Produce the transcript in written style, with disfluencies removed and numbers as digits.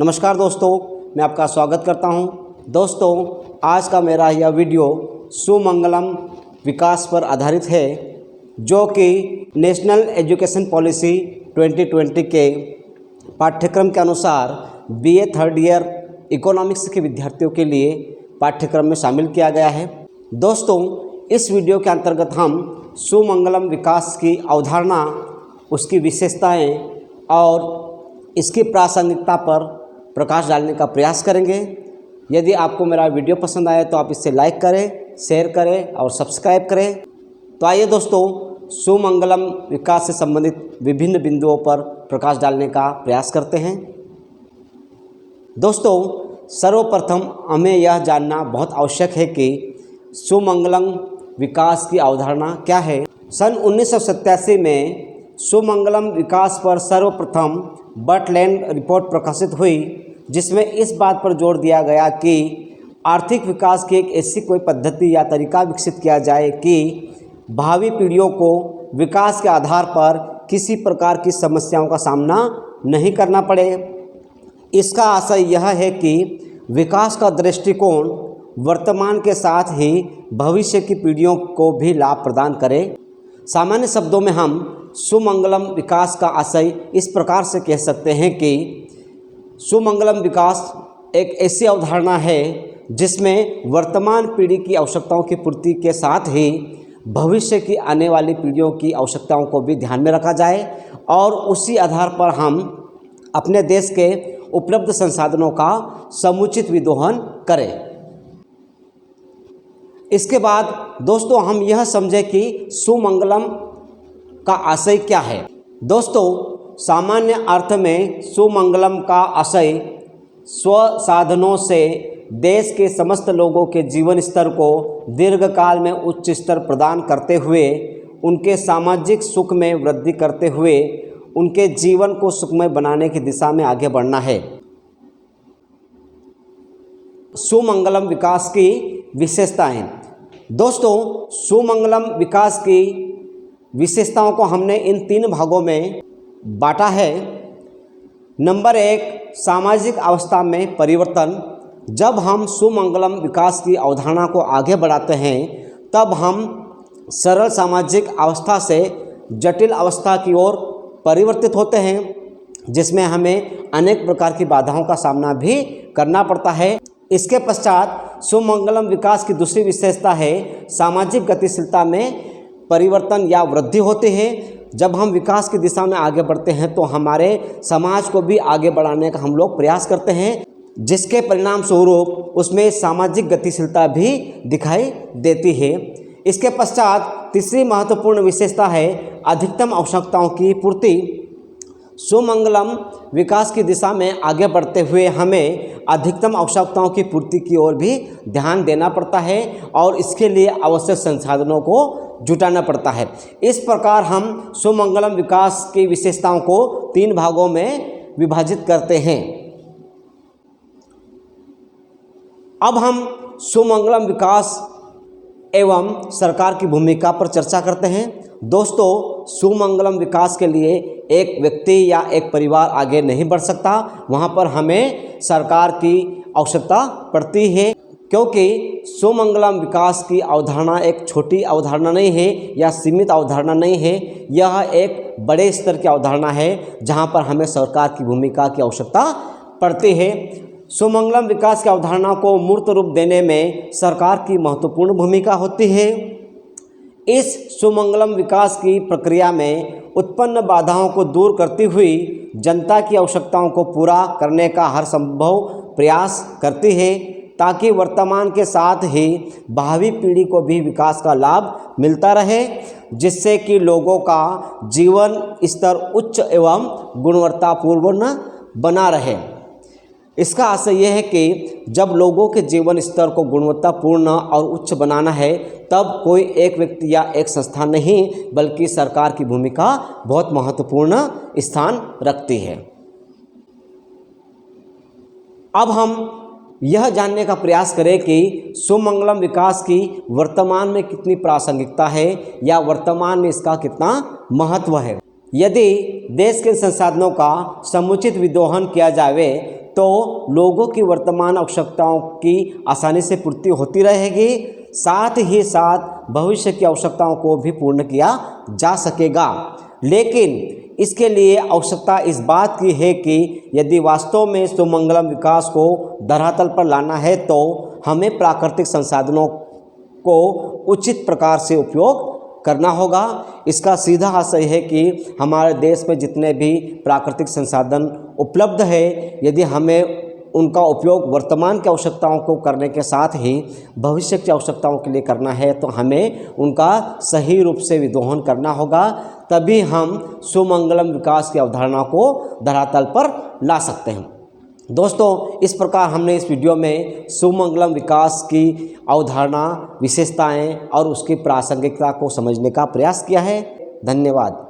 नमस्कार दोस्तों, मैं आपका स्वागत करता हूं। दोस्तों, आज का मेरा यह वीडियो सुमंगलम विकास पर आधारित है, जो कि नेशनल एजुकेशन पॉलिसी 2020 के पाठ्यक्रम के अनुसार बीए थर्ड ईयर इकोनॉमिक्स के विद्यार्थियों के लिए पाठ्यक्रम में शामिल किया गया है। दोस्तों, इस वीडियो के अंतर्गत हम सुमंगलम विकास की अवधारणा, उसकी विशेषताएं और इसकी प्रासंगिकता पर प्रकाश डालने का प्रयास करेंगे। यदि आपको मेरा वीडियो पसंद आए तो आप इसे लाइक करें, शेयर करें और सब्सक्राइब करें। तो आइए दोस्तों, सुमंगलम विकास से संबंधित विभिन्न बिंदुओं पर प्रकाश डालने का प्रयास करते हैं। दोस्तों, सर्वप्रथम हमें यह जानना बहुत आवश्यक है कि सुमंगलम विकास की अवधारणा क्या है। सन 1987 में सुमंगलम विकास पर सर्वप्रथम बर्टलैंड रिपोर्ट प्रकाशित हुई, जिसमें इस बात पर जोर दिया गया कि आर्थिक विकास की एक ऐसी कोई पद्धति या तरीका विकसित किया जाए कि भावी पीढ़ियों को विकास के आधार पर किसी प्रकार की समस्याओं का सामना नहीं करना पड़े। इसका आशय यह है कि विकास का दृष्टिकोण वर्तमान के साथ ही भविष्य की पीढ़ियों को भी लाभ प्रदान करे। सामान्य शब्दों में हम सुमंगलम विकास का आशय इस प्रकार से कह सकते हैं कि सुमंगलम विकास एक ऐसी अवधारणा है जिसमें वर्तमान पीढ़ी की आवश्यकताओं की पूर्ति के साथ ही भविष्य की आने वाली पीढ़ियों की आवश्यकताओं को भी ध्यान में रखा जाए और उसी आधार पर हम अपने देश के उपलब्ध संसाधनों का समुचित विदोहन करें। इसके बाद दोस्तों, हम यह समझें कि सुमंगलम का आशय क्या है। दोस्तों, सामान्य अर्थ में सुमंगलम का आशय स्व साधनों से देश के समस्त लोगों के जीवन स्तर को दीर्घकाल में उच्च स्तर प्रदान करते हुए, उनके सामाजिक सुख में वृद्धि करते हुए उनके जीवन को सुखमय बनाने की दिशा में आगे बढ़ना है। सुमंगलम विकास की विशेषताएं। दोस्तों, सुमंगलम विकास की विशेषताओं को हमने इन 3 भागों में बांटा है। नंबर 1, सामाजिक अवस्था में परिवर्तन। जब हम सुमंगलम विकास की अवधारणा को आगे बढ़ाते हैं, तब हम सरल सामाजिक अवस्था से जटिल अवस्था की ओर परिवर्तित होते हैं, जिसमें हमें अनेक प्रकार की बाधाओं का सामना भी करना पड़ता है। इसके पश्चात सुमंगलम विकास की दूसरी विशेषता है सामाजिक गतिशीलता में परिवर्तन या वृद्धि होती है। जब हम विकास की दिशा में आगे बढ़ते हैं तो हमारे समाज को भी आगे बढ़ाने का हम लोग प्रयास करते हैं, जिसके परिणाम स्वरूप उसमें सामाजिक गतिशीलता भी दिखाई देती है। इसके पश्चात तीसरी महत्वपूर्ण विशेषता है अधिकतम आवश्यकताओं की पूर्ति। सुमंगलम विकास की दिशा में आगे बढ़ते हुए हमें अधिकतम आवश्यकताओं की पूर्ति की ओर भी ध्यान देना पड़ता है और इसके लिए आवश्यक संसाधनों को जुटाना पड़ता है। इस प्रकार हम सुमंगलम विकास की विशेषताओं को 3 भागों में विभाजित करते हैं। अब हम सुमंगलम विकास एवं सरकार की भूमिका पर चर्चा करते हैं। दोस्तों, सुमंगलम विकास के लिए एक व्यक्ति या एक परिवार आगे नहीं बढ़ सकता, वहाँ पर हमें सरकार की आवश्यकता पड़ती है, क्योंकि सुमंगलम विकास की अवधारणा एक छोटी अवधारणा नहीं है या सीमित अवधारणा नहीं है। यह एक बड़े स्तर की अवधारणा है जहाँ पर हमें सरकार की भूमिका की आवश्यकता पड़ती है। सुमंगलम विकास की अवधारणा को मूर्त रूप देने में सरकार की महत्वपूर्ण भूमिका होती है। इस सुमंगलम विकास की प्रक्रिया में उत्पन्न बाधाओं को दूर करती हुई जनता की आवश्यकताओं को पूरा करने का हर संभव प्रयास करती है, ताकि वर्तमान के साथ ही भावी पीढ़ी को भी विकास का लाभ मिलता रहे, जिससे कि लोगों का जीवन स्तर उच्च एवं गुणवत्तापूर्ण बना रहे। इसका आशय यह है कि जब लोगों के जीवन स्तर को गुणवत्तापूर्ण और उच्च बनाना है, तब कोई एक व्यक्ति या एक संस्था नहीं, बल्कि सरकार की भूमिका बहुत महत्वपूर्ण स्थान रखती है। अब हम यह जानने का प्रयास करें कि सुमंगलम विकास की वर्तमान में कितनी प्रासंगिकता है या वर्तमान में इसका कितना महत्व है। यदि देश के संसाधनों का समुचित विदोहन किया जाए तो लोगों की वर्तमान आवश्यकताओं की आसानी से पूर्ति होती रहेगी, साथ ही साथ भविष्य की आवश्यकताओं को भी पूर्ण किया जा सकेगा। लेकिन इसके लिए आवश्यकता इस बात की है कि यदि वास्तव में सुमंगलम विकास को धरातल पर लाना है तो हमें प्राकृतिक संसाधनों को उचित प्रकार से उपयोग करना होगा। इसका सीधा आशय है कि हमारे देश में जितने भी प्राकृतिक संसाधन उपलब्ध है, यदि हमें उनका उपयोग वर्तमान की आवश्यकताओं को करने के साथ ही भविष्य की आवश्यकताओं के लिए करना है तो हमें उनका सही रूप से विदोहन करना होगा, तभी हम सुमंगलम विकास की अवधारणा को धरातल पर ला सकते हैं। दोस्तों, इस प्रकार हमने इस वीडियो में सुमंगलम विकास की अवधारणा, विशेषताएं और उसकी प्रासंगिकता को समझने का प्रयास किया है। धन्यवाद।